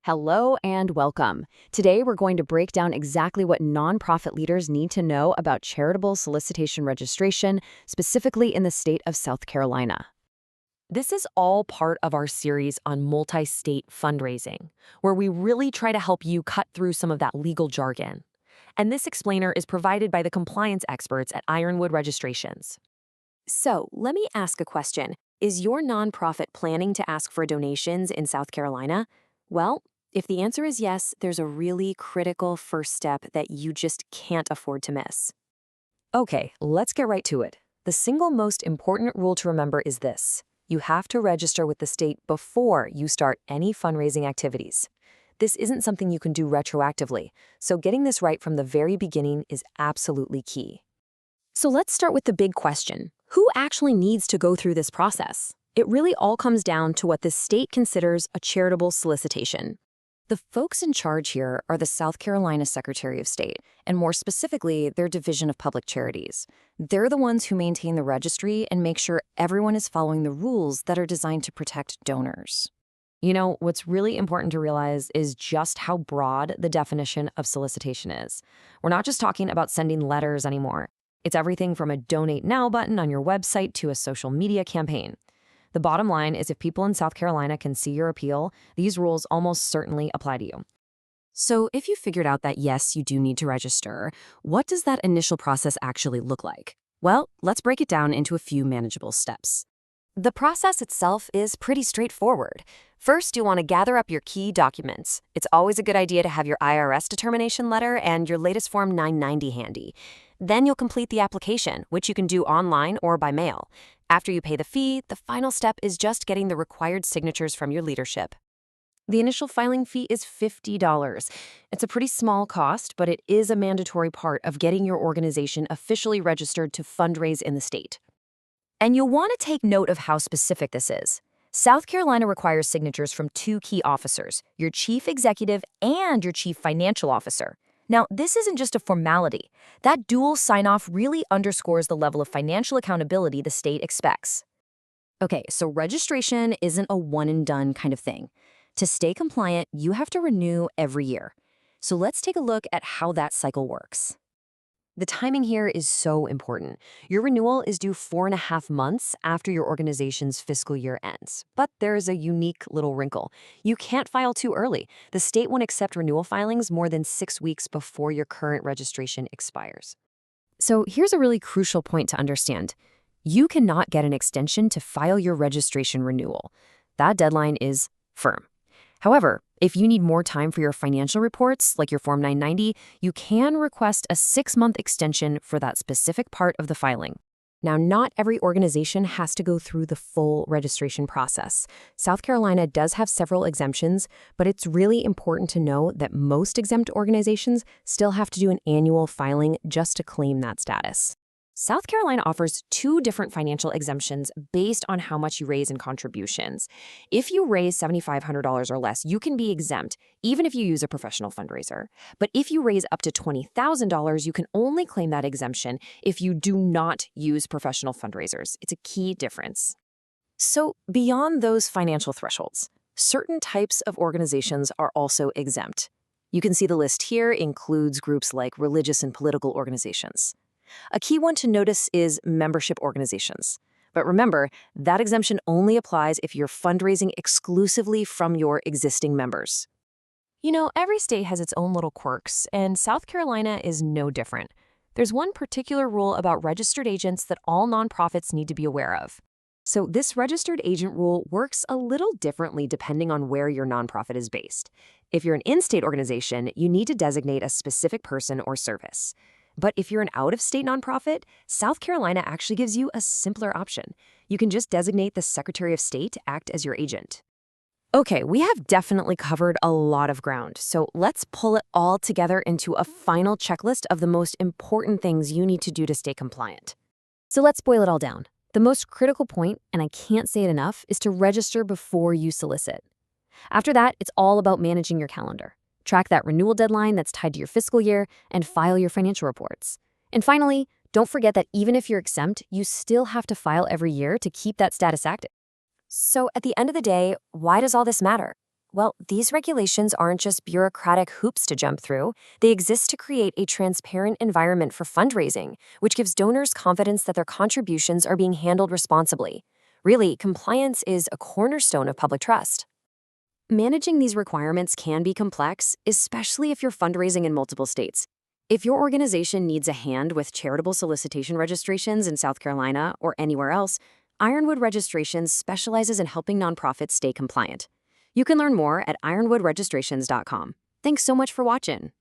Hello and welcome. Today we're going to break down exactly what nonprofit leaders need to know about charitable solicitation registration, specifically in the state of South Carolina. This is all part of our series on multi-state fundraising, where we really try to help you cut through some of that legal jargon. And this explainer is provided by the compliance experts at Ironwood Registrations. So, let me ask a question. Is your nonprofit planning to ask for donations in South Carolina? Well, if the answer is yes, there's a really critical first step that you just can't afford to miss. Okay, let's get right to it. The single most important rule to remember is this. You have to register with the state before you start any fundraising activities. This isn't something you can do retroactively, so getting this right from the very beginning is absolutely key. So let's start with the big question. Who actually needs to go through this process? It really all comes down to what the state considers a charitable solicitation. The folks in charge here are the South Carolina Secretary of State, and more specifically, their Division of Public Charities. They're the ones who maintain the registry and make sure everyone is following the rules that are designed to protect donors. You know, what's really important to realize is just how broad the definition of solicitation is. We're not just talking about sending letters anymore. It's everything from a Donate Now button on your website to a social media campaign. The bottom line is if people in South Carolina can see your appeal, these rules almost certainly apply to you. So if you figured out that yes, you do need to register, what does that initial process actually look like? Well, let's break it down into a few manageable steps. The process itself is pretty straightforward. First, you'll want to gather up your key documents. It's always a good idea to have your IRS determination letter and your latest Form 990 handy. Then you'll complete the application, which you can do online or by mail. After you pay the fee, the final step is just getting the required signatures from your leadership. The initial filing fee is $50. It's a pretty small cost, but it is a mandatory part of getting your organization officially registered to fundraise in the state. And you'll want to take note of how specific this is. South Carolina requires signatures from two key officers, your chief executive and your chief financial officer. Now, this isn't just a formality. That dual sign-off really underscores the level of financial accountability the state expects. Okay, so registration isn't a one-and-done kind of thing. To stay compliant, you have to renew every year. So let's take a look at how that cycle works. The timing here is so important. Your renewal is due 4.5 months after your organization's fiscal year ends. But there's a unique little wrinkle. You can't file too early. The state won't accept renewal filings more than 6 weeks before your current registration expires. So here's a really crucial point to understand. You cannot get an extension to file your registration renewal. That deadline is firm. However, if you need more time for your financial reports, like your Form 990, you can request a 6-month extension for that specific part of the filing. Now, not every organization has to go through the full registration process. South Carolina does have several exemptions, but it's really important to know that most exempt organizations still have to do an annual filing just to claim that status. South Carolina offers 2 different financial exemptions based on how much you raise in contributions. If you raise $7,500 or less, you can be exempt, even if you use a professional fundraiser. But if you raise up to $20,000, you can only claim that exemption if you do not use professional fundraisers. It's a key difference. So beyond those financial thresholds, certain types of organizations are also exempt. You can see the list here includes groups like religious and political organizations. A key one to notice is membership organizations. But remember, that exemption only applies if you're fundraising exclusively from your existing members. You know, every state has its own little quirks, and South Carolina is no different. There's one particular rule about registered agents that all nonprofits need to be aware of. So this registered agent rule works a little differently depending on where your nonprofit is based. If you're an in-state organization, you need to designate a specific person or service. But if you're an out-of-state nonprofit, South Carolina actually gives you a simpler option. You can just designate the Secretary of State to act as your agent. Okay, we have definitely covered a lot of ground, so let's pull it all together into a final checklist of the most important things you need to do to stay compliant. So let's boil it all down. The most critical point, and I can't say it enough, is to register before you solicit. After that, it's all about managing your calendar. Track that renewal deadline that's tied to your fiscal year, and file your financial reports. And finally, don't forget that even if you're exempt, you still have to file every year to keep that status active. So at the end of the day, why does all this matter? Well, these regulations aren't just bureaucratic hoops to jump through. They exist to create a transparent environment for fundraising, which gives donors confidence that their contributions are being handled responsibly. Really, compliance is a cornerstone of public trust. Managing these requirements can be complex, especially if you're fundraising in multiple states. If your organization needs a hand with charitable solicitation registrations in South Carolina or anywhere else, Ironwood Registrations specializes in helping nonprofits stay compliant. You can learn more at ironwoodregistrations.com. Thanks so much for watching.